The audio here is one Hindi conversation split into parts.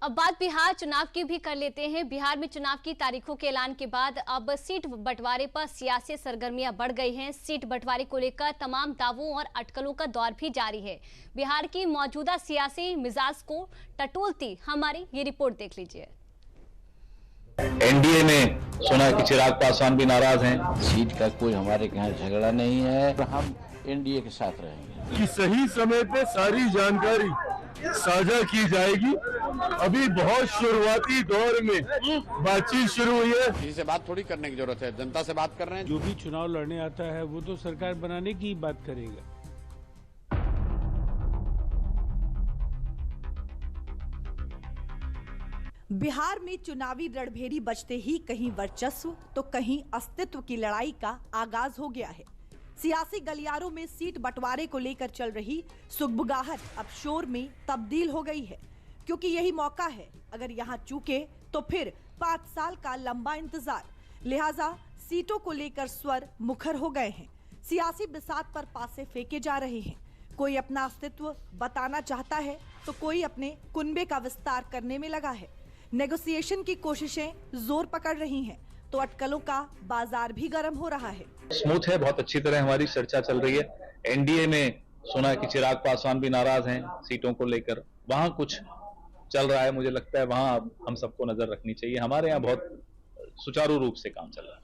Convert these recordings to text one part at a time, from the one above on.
अब बात बिहार चुनाव की भी कर लेते हैं। बिहार में चुनाव की तारीखों के ऐलान के बाद अब सीट बंटवारे पर सियासी सरगर्मियां बढ़ गई हैं। सीट बंटवारे को लेकर तमाम दावों और अटकलों का दौर भी जारी है। बिहार की मौजूदा सियासी मिजाज को टटोलती हमारी ये रिपोर्ट देख लीजिए। एनडीए में सुना कि चिराग पासवान भी नाराज हैं। सीट का कोई हमारे यहाँ झगड़ा नहीं है, हम एनडीए के साथ रहेंगे। कि सही समय पे सारी जानकारी साझा की जाएगी। अभी बहुत शुरुआती दौर में बातचीत शुरू हुई है। किसी से बात थोड़ी करने की जरूरत है, जनता से बात कर रहे हैं। जो भी चुनाव लड़ने आता है वो तो सरकार बनाने की बात करेगा। बिहार में चुनावी रणभेरी बजते ही कहीं वर्चस्व तो कहीं अस्तित्व की लड़ाई का आगाज हो गया है। सियासी गलियारों में सीट बंटवारे को लेकर चल रही सुगबुगाहट अब शोर में तब्दील हो गई है, क्योंकि यही मौका है। अगर यहाँ चूके तो फिर 5 साल का लंबा इंतजार। लिहाजा सीटों को लेकर स्वर मुखर हो गए हैं। सियासी बिसात पर पासे फेंके जा रहे हैं। कोई अपना अस्तित्व बताना चाहता है तो कोई अपने कुनबे का विस्तार करने में लगा है। नेगोशिएशन की कोशिशें जोर पकड़ रही हैं, तो अटकलों का बाजार भी गर्म हो रहा है। स्मूथ है, बहुत अच्छी तरह हमारी चर्चा चल रही है। एनडीए में सुना कि चिराग पासवान भी नाराज हैं सीटों को लेकर। वहां कुछ चल रहा है, मुझे लगता है वहां हम सबको नजर रखनी चाहिए। हमारे यहाँ बहुत सुचारू रूप से काम चल रहा है।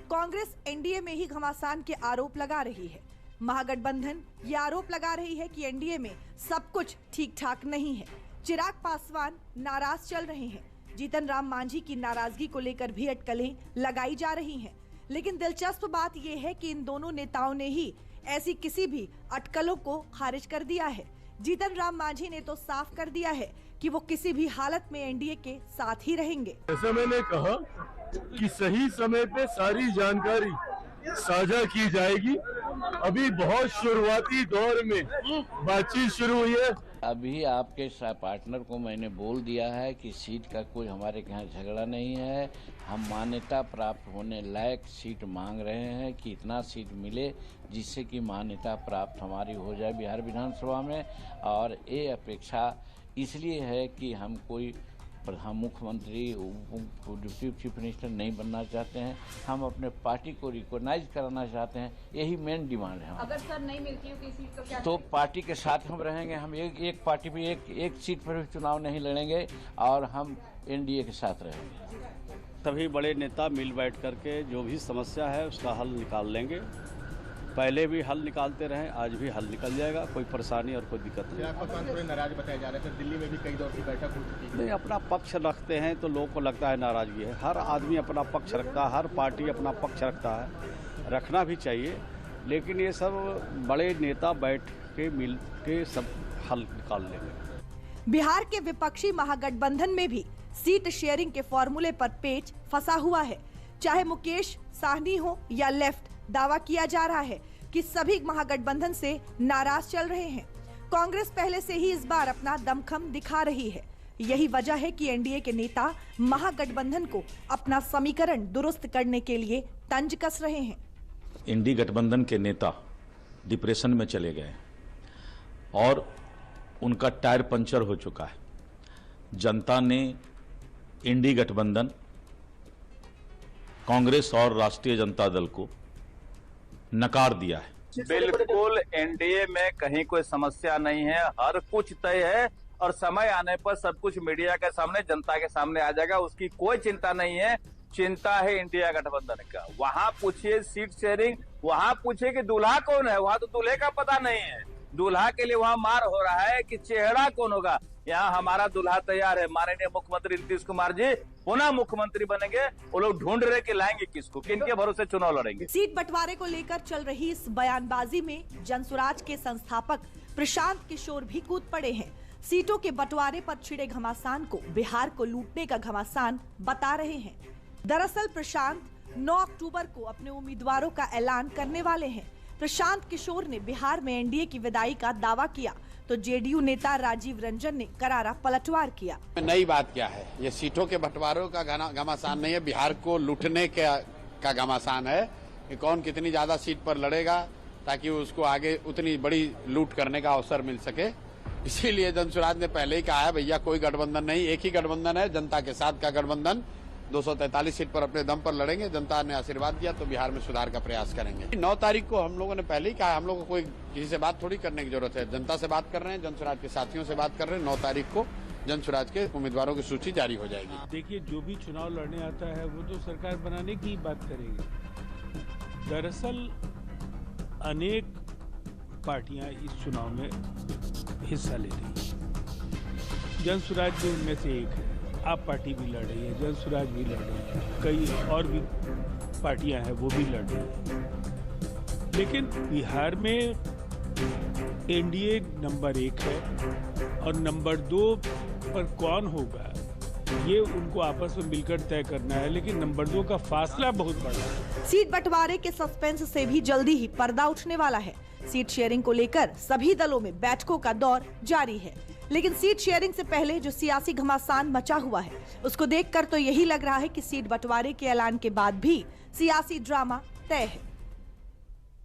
कांग्रेस एनडीए में ही घमासान के आरोप लगा रही है। महागठबंधन ये आरोप लगा रही है कि एनडीए में सब कुछ ठीक ठाक नहीं है। चिराग पासवान नाराज चल रहे हैं। जीतन राम मांझी की नाराजगी को लेकर भी अटकलें लगाई जा रही हैं। लेकिन दिलचस्प बात यह है कि इन दोनों नेताओं ने ही ऐसी किसी भी अटकलों को खारिज कर दिया है। जीतन राम मांझी ने तो साफ कर दिया है कि वो किसी भी हालत में एनडीए के साथ ही रहेंगे। ऐसा मैंने कहा कि सही समय पे सारी जानकारी साझा की जाएगी। अभी बहुत शुरुआती दौर में बातचीत शुरू हुई है। अभी आपके पार्टनर को मैंने बोल दिया है कि सीट का कोई हमारे यहाँ झगड़ा नहीं है। हम मान्यता प्राप्त होने लायक सीट मांग रहे हैं कि इतना सीट मिले जिससे कि मान्यता प्राप्त हमारी हो जाए बिहार विधानसभा में। और ये अपेक्षा इसलिए है कि हम कोई प्रधान मुख्यमंत्री डिप्टी चीफ मिनिस्टर नहीं बनना चाहते हैं। हम अपने पार्टी को रिकॉग्नाइज कराना चाहते हैं। यही मेन डिमांड है। अगर सर नहीं मिलती है किसी को क्या तो पार्टी के साथ हम रहेंगे। हम एक पार्टी पे एक सीट पर भी चुनाव नहीं लड़ेंगे और हम एनडीए के साथ रहेंगे। सभी बड़े नेता मिल बैठ करके जो भी समस्या है उसका हल निकाल लेंगे। पहले भी हल निकालते रहे, आज भी हल निकल जाएगा। कोई परेशानी और कोई दिक्कत नहीं। थोड़े नाराज बताए जा रहे थे। दिल्ली में भी कई दौर की बैठक हो चुकी है। नहीं, अपना पक्ष रखते हैं तो लोगों को लगता है नाराजगी है। हर आदमी अपना पक्ष रखता है, हर पार्टी अपना पक्ष रखता है, रखना भी चाहिए। लेकिन ये सब बड़े नेता बैठ के मिल के सब हल निकाल लेंगे। बिहार के विपक्षी महागठबंधन में भी सीट शेयरिंग के फॉर्मूले पर पेच फंसा हुआ है। चाहे मुकेश साहनी हो या लेफ्ट, दावा किया जा रहा है कि सभी महागठबंधन से नाराज चल रहे हैं। कांग्रेस पहले से ही इस बार अपना दमखम दिखा रही है। यही वजह है कि एनडीए के नेता महागठबंधन को अपना समीकरण दुरुस्त करने के लिए तंज कस रहे हैं। इंडी गठबंधन के नेता डिप्रेशन में चले गए और उनका टायर पंचर हो चुका है। जनता ने इंडी गठबंधन, कांग्रेस और राष्ट्रीय जनता दल को नकार दिया है। बिल्कुल एनडीए में कहीं कोई समस्या नहीं है, हर कुछ तय है और समय आने पर सब कुछ मीडिया के सामने, जनता के सामने आ जाएगा। उसकी कोई चिंता नहीं है। चिंता है इंडिया गठबंधन का। वहां पूछिए सीट शेयरिंग, वहां पूछिए कि दूल्हा कौन है, वहां तो दूल्हे का पता नहीं है। दूल्हा के लिए वहां मार हो रहा है कि चेहरा कौन होगा। यहाँ हमारा दूल्हा तैयार है। माननीय मुख्यमंत्री नीतीश कुमार जी पुनः मुख्यमंत्री बनेंगे। वो लोग ढूंढ रहे कि लाएंगे किसको, किनके भरोसे चुनाव लड़ेंगे। सीट बंटवारे को लेकर चल रही इस बयानबाजी में जनसुराज के संस्थापक प्रशांत किशोर भी कूद पड़े हैं। सीटों के बंटवारे पर छिड़े घमासान को बिहार को लूटने का घमासान बता रहे हैं। दरअसल प्रशांत 9 अक्टूबर को अपने उम्मीदवारों का ऐलान करने वाले हैं। प्रशांत किशोर ने बिहार में एनडीए की विदाई का दावा किया तो जेडीयू नेता राजीव रंजन ने करारा पलटवार किया। नई बात क्या है, ये सीटों के बंटवारों का घमासान नहीं है, बिहार को लूटने का घमासान है कि कौन कितनी ज्यादा सीट पर लड़ेगा ताकि उसको आगे उतनी बड़ी लूट करने का अवसर मिल सके। इसीलिए जनसुराज ने पहले ही कहा है भैया कोई गठबंधन नहीं, एक ही गठबंधन है, जनता के साथ का गठबंधन। 243 सीट पर अपने दम पर लड़ेंगे, जनता ने आशीर्वाद दिया तो बिहार में सुधार का प्रयास करेंगे। 9 तारीख को हम लोगों ने पहले ही कहा, हम लोगों को कोई किसी से बात थोड़ी करने की जरूरत है, जनता से बात कर रहे हैं, जनसुराज के साथियों से बात कर रहे हैं। 9 तारीख को जनसुराज के उम्मीदवारों की सूची जारी हो जाएगी। देखिए, जो भी चुनाव लड़ने आता है वो तो सरकार बनाने की बात करेगी। दरअसल अनेक पार्टियां इस चुनाव में हिस्सा ले रही है। जनसुराज भी उनमें से एक है। आप पार्टी भी लड़ रही है, जनसुराज भी लड़ रही है, कई और भी पार्टियां हैं वो भी लड़ रही है। लेकिन बिहार में एनडीए नंबर 1 है और नंबर 2 पर कौन होगा ये उनको आपस में मिलकर तय करना है, लेकिन नंबर 2 का फासला बहुत बड़ा है। सीट बंटवारे के सस्पेंस से भी जल्दी ही पर्दा उठने वाला है। सीट शेयरिंग को लेकर सभी दलों में बैठकों का दौर जारी है, लेकिन सीट शेयरिंग से पहले जो सियासी घमासान मचा हुआ है उसको देखकर तो यही लग रहा है कि सीट बंटवारे के ऐलान के बाद भी सियासी ड्रामा तय है।